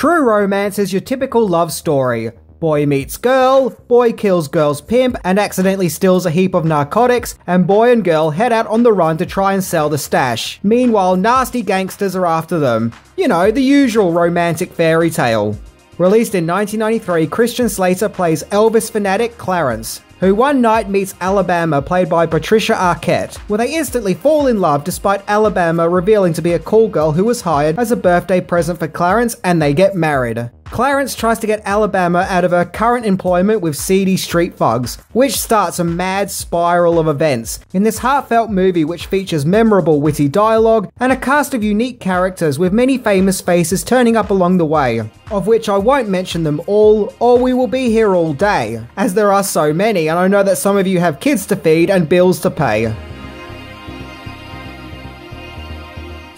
True Romance is your typical love story. Boy meets girl, boy kills girl's pimp and accidentally steals a heap of narcotics, and boy and girl head out on the run to try and sell the stash. Meanwhile, nasty gangsters are after them. You know, the usual romantic fairy tale. Released in 1993, Christian Slater plays Elvis fanatic Clarence, who one night meets Alabama, played by Patricia Arquette, where they instantly fall in love despite Alabama revealing to be a call girl who was hired as a birthday present for Clarence, and they get married. Clarence tries to get Alabama out of her current employment with seedy street thugs, which starts a mad spiral of events in this heartfelt movie which features memorable witty dialogue and a cast of unique characters with many famous faces turning up along the way, of which I won't mention them all or we will be here all day, as there are so many and I know that some of you have kids to feed and bills to pay.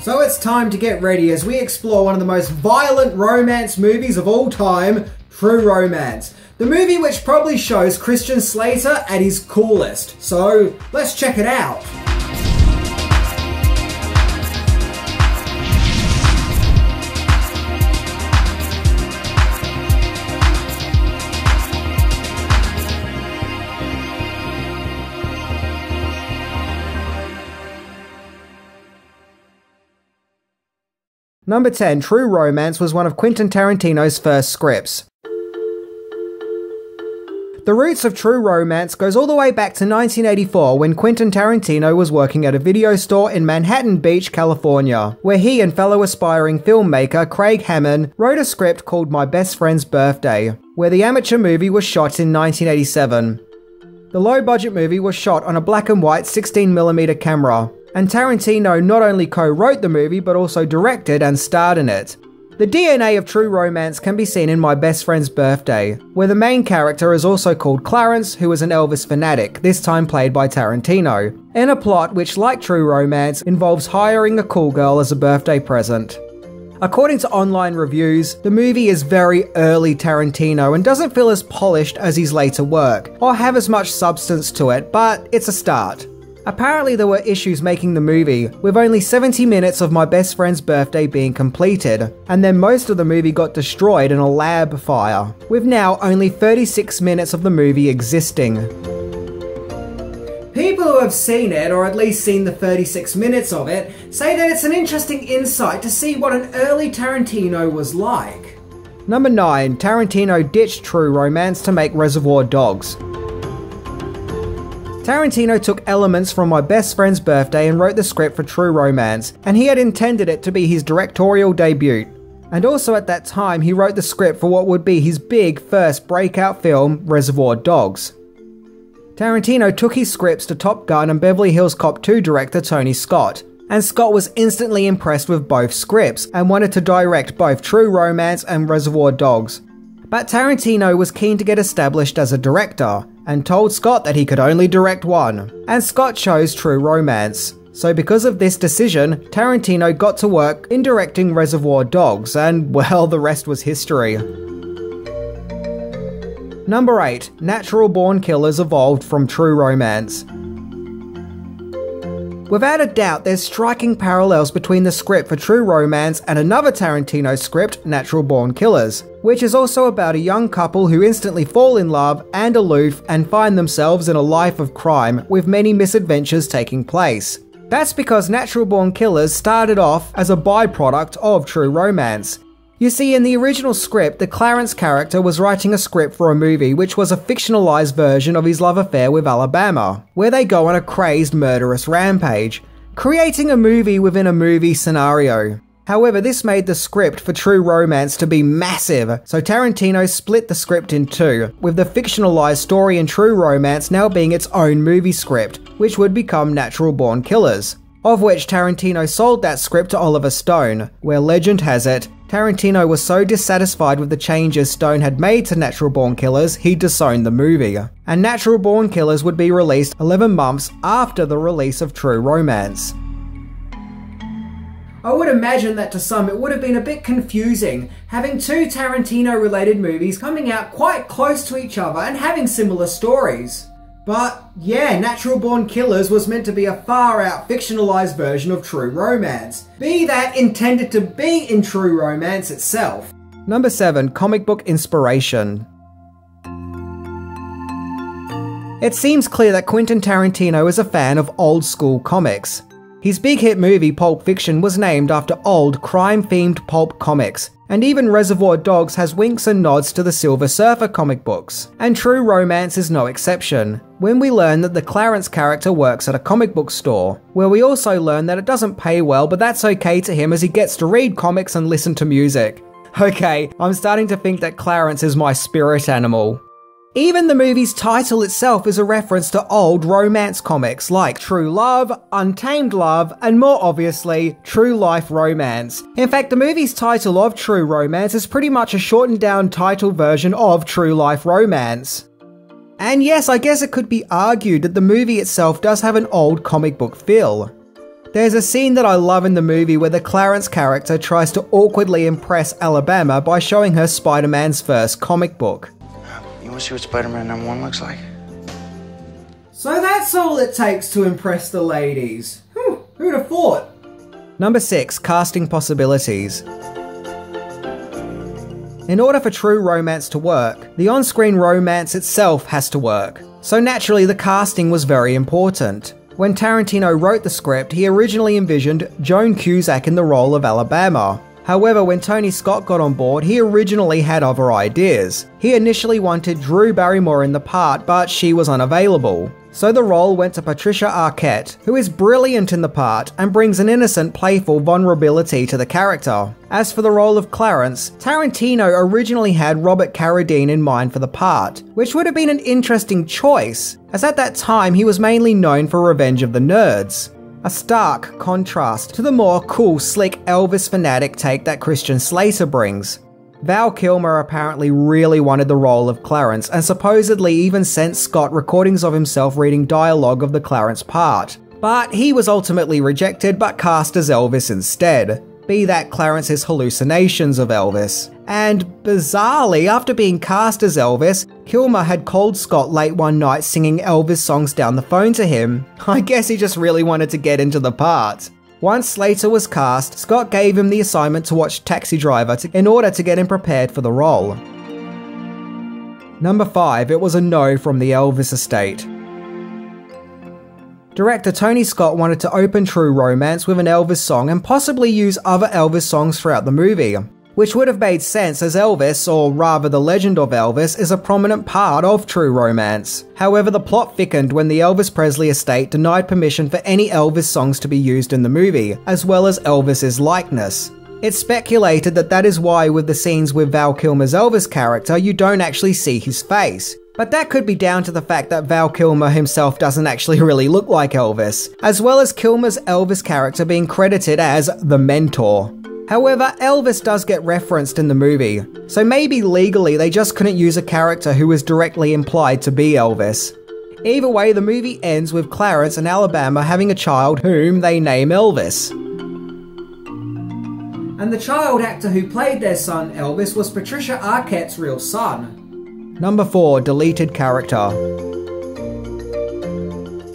So it's time to get ready as we explore one of the most violent romance movies of all time, True Romance. The movie which probably shows Christian Slater at his coolest. So let's check it out. Number 10, True Romance was one of Quentin Tarantino's first scripts. The roots of True Romance goes all the way back to 1984 when Quentin Tarantino was working at a video store in Manhattan Beach, California, where he and fellow aspiring filmmaker Craig Hammond wrote a script called My Best Friend's Birthday, where the amateur movie was shot in 1987. The low-budget movie was shot on a black and white 16mm camera, and Tarantino not only co-wrote the movie but also directed and starred in it. The DNA of True Romance can be seen in My Best Friend's Birthday, where the main character is also called Clarence, who is an Elvis fanatic, this time played by Tarantino, in a plot which, like True Romance, involves hiring a cool girl as a birthday present. According to online reviews, the movie is very early Tarantino and doesn't feel as polished as his later work, or have as much substance to it, but it's a start. Apparently there were issues making the movie, with only 70 minutes of My Best Friend's Birthday being completed, and then most of the movie got destroyed in a lab fire, with now only 36 minutes of the movie existing. People who have seen it, or at least seen the 36 minutes of it, say that it's an interesting insight to see what an early Tarantino was like. Number 9, Tarantino ditched True Romance to make Reservoir Dogs. Tarantino took elements from My Best Friend's Birthday and wrote the script for True Romance, and he had intended it to be his directorial debut. And also at that time, he wrote the script for what would be his big first breakout film, Reservoir Dogs. Tarantino took his scripts to Top Gun and Beverly Hills Cop 2 director Tony Scott, and Scott was instantly impressed with both scripts and wanted to direct both True Romance and Reservoir Dogs. But Tarantino was keen to get established as a director, and told Scott that he could only direct one, and Scott chose True Romance. So because of this decision, Tarantino got to work in directing Reservoir Dogs, and well, the rest was history. Number 8, Natural Born Killers evolved from True Romance. Without a doubt, there's striking parallels between the script for True Romance and another Tarantino script, Natural Born Killers, which is also about a young couple who instantly fall in love and aloof and find themselves in a life of crime with many misadventures taking place. That's because Natural Born Killers started off as a byproduct of True Romance. You see, in the original script, the Clarence character was writing a script for a movie which was a fictionalized version of his love affair with Alabama, where they go on a crazed murderous rampage, creating a movie within a movie scenario. However, this made the script for True Romance to be massive, so Tarantino split the script in two, with the fictionalized story in True Romance now being its own movie script, which would become Natural Born Killers, of which Tarantino sold that script to Oliver Stone, where legend has it, Tarantino was so dissatisfied with the changes Stone had made to Natural Born Killers, he disowned the movie, and Natural Born Killers would be released 11 months after the release of True Romance. I would imagine that to some it would have been a bit confusing, having two Tarantino-related movies coming out quite close to each other and having similar stories. But yeah, Natural Born Killers was meant to be a far-out fictionalized version of True Romance, be that intended to be in True Romance itself. Number 7. Comic book inspiration. It seems clear that Quentin Tarantino is a fan of old-school comics. His big hit movie Pulp Fiction was named after old, crime-themed pulp comics, and even Reservoir Dogs has winks and nods to the Silver Surfer comic books. And True Romance is no exception, when we learn that the Clarence character works at a comic book store, where we also learn that it doesn't pay well, but that's okay to him as he gets to read comics and listen to music. Okay, I'm starting to think that Clarence is my spirit animal. Even the movie's title itself is a reference to old romance comics like True Love, Untamed Love, and more obviously, True Life Romance. In fact, the movie's title of True Romance is pretty much a shortened down title version of True Life Romance. And yes, I guess it could be argued that the movie itself does have an old comic book feel. There's a scene that I love in the movie where the Clarence character tries to awkwardly impress Alabama by showing her Spider-Man's first comic book. You want to see what Spider-Man #1 looks like? So that's all it takes to impress the ladies. Who'd have thought? Number 6. Casting possibilities. In order for True Romance to work, the on-screen romance itself has to work. So naturally, the casting was very important. When Tarantino wrote the script, he originally envisioned Joan Cusack in the role of Alabama. However, when Tony Scott got on board, he originally had other ideas. He initially wanted Drew Barrymore in the part, but she was unavailable. So the role went to Patricia Arquette, who is brilliant in the part and brings an innocent, playful vulnerability to the character. As for the role of Clarence, Tarantino originally had Robert Carradine in mind for the part, which would have been an interesting choice, as at that time he was mainly known for Revenge of the Nerds. A stark contrast to the more cool, slick Elvis fanatic take that Christian Slater brings. Val Kilmer apparently really wanted the role of Clarence and supposedly even sent Scott recordings of himself reading dialogue of the Clarence part. But he was ultimately rejected but cast as Elvis instead. Be that Clarence's hallucinations of Elvis. And bizarrely, after being cast as Elvis, Kilmer had called Scott late one night singing Elvis songs down the phone to him. I guess he just really wanted to get into the part. Once Slater was cast, Scott gave him the assignment to watch Taxi Driver in order to get him prepared for the role. Number 5. It was a no from the Elvis estate. Director Tony Scott wanted to open True Romance with an Elvis song and possibly use other Elvis songs throughout the movie, which would have made sense as Elvis, or rather the legend of Elvis, is a prominent part of True Romance. However, the plot thickened when the Elvis Presley estate denied permission for any Elvis songs to be used in the movie, as well as Elvis's likeness. It's speculated that that is why with the scenes with Val Kilmer's Elvis character, you don't actually see his face. But that could be down to the fact that Val Kilmer himself doesn't actually really look like Elvis, as well as Kilmer's Elvis character being credited as the mentor. However, Elvis does get referenced in the movie, so maybe legally they just couldn't use a character who was directly implied to be Elvis. Either way, the movie ends with Clarence and Alabama having a child whom they name Elvis. And the child actor who played their son Elvis was Patricia Arquette's real son. Number 4. Deleted character.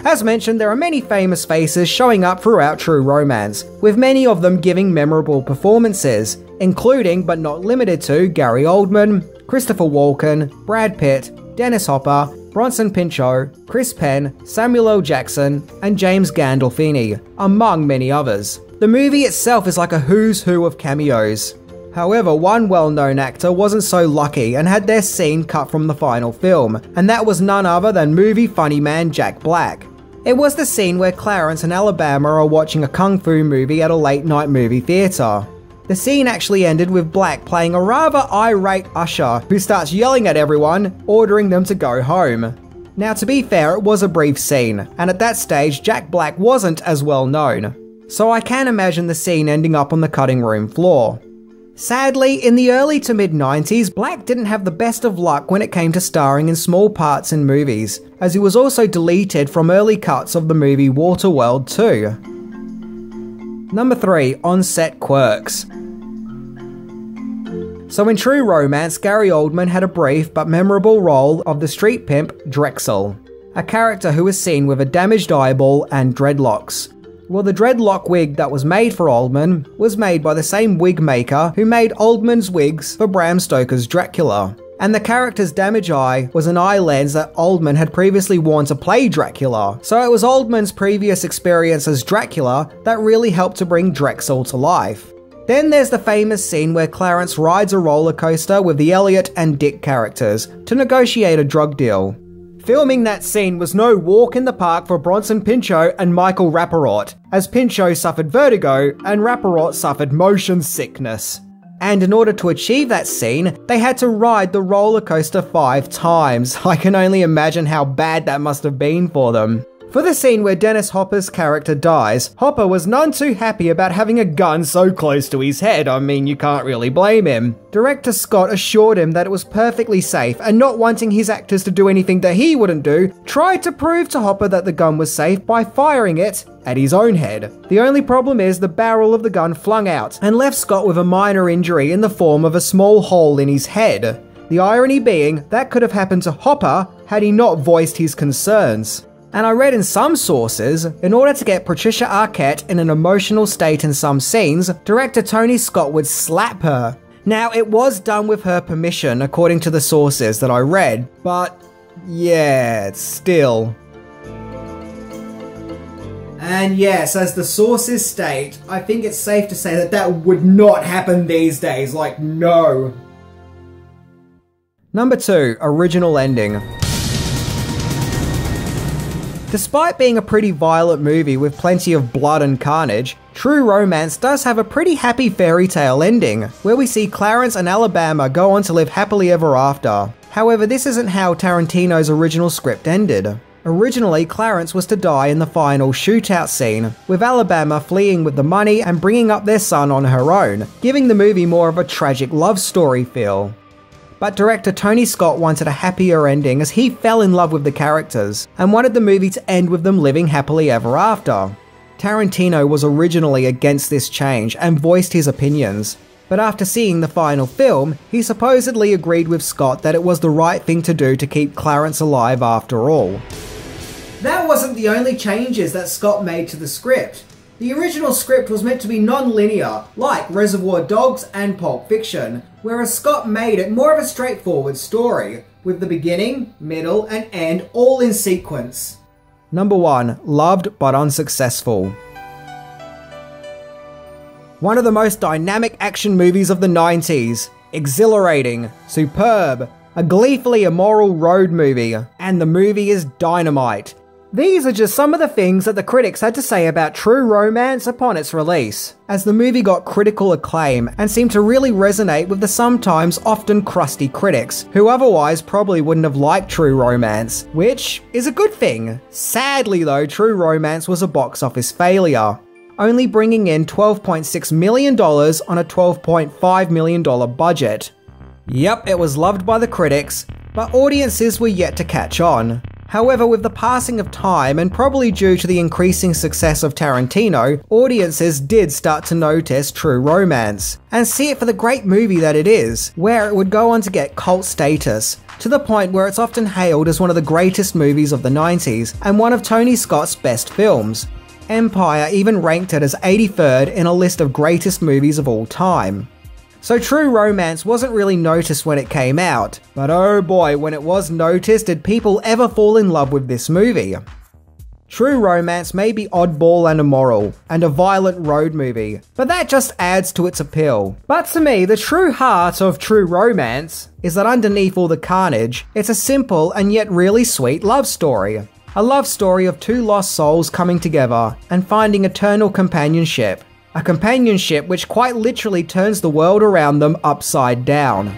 As mentioned, there are many famous faces showing up throughout True Romance, with many of them giving memorable performances, including but not limited to Gary Oldman, Christopher Walken, Brad Pitt, Dennis Hopper, Bronson Pinchot, Chris Penn, Samuel L. Jackson, and James Gandolfini, among many others. The movie itself is like a who's who of cameos. However, one well-known actor wasn't so lucky and had their scene cut from the final film, and that was none other than movie funny man Jack Black. It was the scene where Clarence and Alabama are watching a kung fu movie at a late-night movie theatre. The scene actually ended with Black playing a rather irate usher who starts yelling at everyone, ordering them to go home. Now, to be fair, it was a brief scene, and at that stage Jack Black wasn't as well known. So I can imagine the scene ending up on the cutting room floor. Sadly, in the early to mid-90s, Black didn't have the best of luck when it came to starring in small parts in movies, as he was also deleted from early cuts of the movie Waterworld 2. Number 3. On-set quirks. So in True Romance, Gary Oldman had a brief but memorable role of the street pimp Drexel, a character who is seen with a damaged eyeball and dreadlocks. Well, the dreadlock wig that was made for Oldman was made by the same wig maker who made Oldman's wigs for Bram Stoker's Dracula. And the character's damage eye was an eye lens that Oldman had previously worn to play Dracula. So it was Oldman's previous experience as Dracula that really helped to bring Drexel to life. Then there's the famous scene where Clarence rides a roller coaster with the Elliot and Dick characters to negotiate a drug deal. Filming that scene was no walk in the park for Bronson Pinchot and Michael Rappaport, as Pinchot suffered vertigo and Rappaport suffered motion sickness. And in order to achieve that scene, they had to ride the roller coaster 5 times. I can only imagine how bad that must have been for them. For the scene where Dennis Hopper's character dies, Hopper was none too happy about having a gun so close to his head. I mean, you can't really blame him. Director Scott assured him that it was perfectly safe, and not wanting his actors to do anything that he wouldn't do, tried to prove to Hopper that the gun was safe by firing it at his own head. The only problem is the barrel of the gun flung out and left Scott with a minor injury in the form of a small hole in his head. The irony being that could have happened to Hopper had he not voiced his concerns. And I read in some sources, in order to get Patricia Arquette in an emotional state in some scenes, director Tony Scott would slap her. Now, it was done with her permission, according to the sources that I read, but yeah, still. And yes, as the sources state, I think it's safe to say that that would not happen these days, like no. Number 2, original ending. Despite being a pretty violent movie with plenty of blood and carnage, True Romance does have a pretty happy fairy tale ending, where we see Clarence and Alabama go on to live happily ever after. However, this isn't how Tarantino's original script ended. Originally, Clarence was to die in the final shootout scene, with Alabama fleeing with the money and bringing up their son on her own, giving the movie more of a tragic love story feel. But director Tony Scott wanted a happier ending as he fell in love with the characters and wanted the movie to end with them living happily ever after. Tarantino was originally against this change and voiced his opinions, but after seeing the final film, he supposedly agreed with Scott that it was the right thing to do to keep Clarence alive after all. That wasn't the only changes that Scott made to the script. The original script was meant to be non-linear, like Reservoir Dogs and Pulp Fiction, whereas Scott made it more of a straightforward story, with the beginning, middle, and end all in sequence. Number 1, loved but unsuccessful. One of the most dynamic action movies of the 90s. Exhilarating, superb, a gleefully immoral road movie, and the movie is dynamite. These are just some of the things that the critics had to say about True Romance upon its release, as the movie got critical acclaim and seemed to really resonate with the sometimes often crusty critics, who otherwise probably wouldn't have liked True Romance, which is a good thing. Sadly though, True Romance was a box office failure, only bringing in $12.6 million on a $12.5 million budget. Yep, it was loved by the critics, but audiences were yet to catch on. However, with the passing of time, and probably due to the increasing success of Tarantino, audiences did start to notice True Romance, and see it for the great movie that it is, where it would go on to get cult status, to the point where it's often hailed as one of the greatest movies of the 90s, and one of Tony Scott's best films. Empire even ranked it as 83rd in a list of greatest movies of all time. So True Romance wasn't really noticed when it came out, but oh boy, when it was noticed, did people ever fall in love with this movie. True Romance may be oddball and immoral, and a violent road movie, but that just adds to its appeal. But to me, the true heart of True Romance is that underneath all the carnage, it's a simple and yet really sweet love story. A love story of two lost souls coming together and finding eternal companionship. A companionship which quite literally turns the world around them upside down.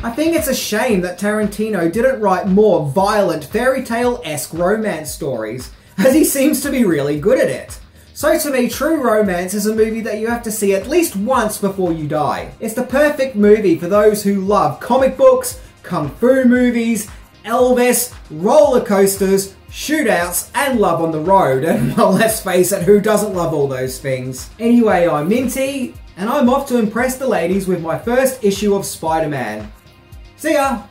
I think it's a shame that Tarantino didn't write more violent fairy tale-esque romance stories, as he seems to be really good at it. So to me, True Romance is a movie that you have to see at least once before you die. It's the perfect movie for those who love comic books, kung fu movies, Elvis, roller coasters, shootouts, and love on the road. And well, let's face it, who doesn't love all those things? Anyway, I'm Minty, and I'm off to impress the ladies with my first issue of Spider-Man. See ya!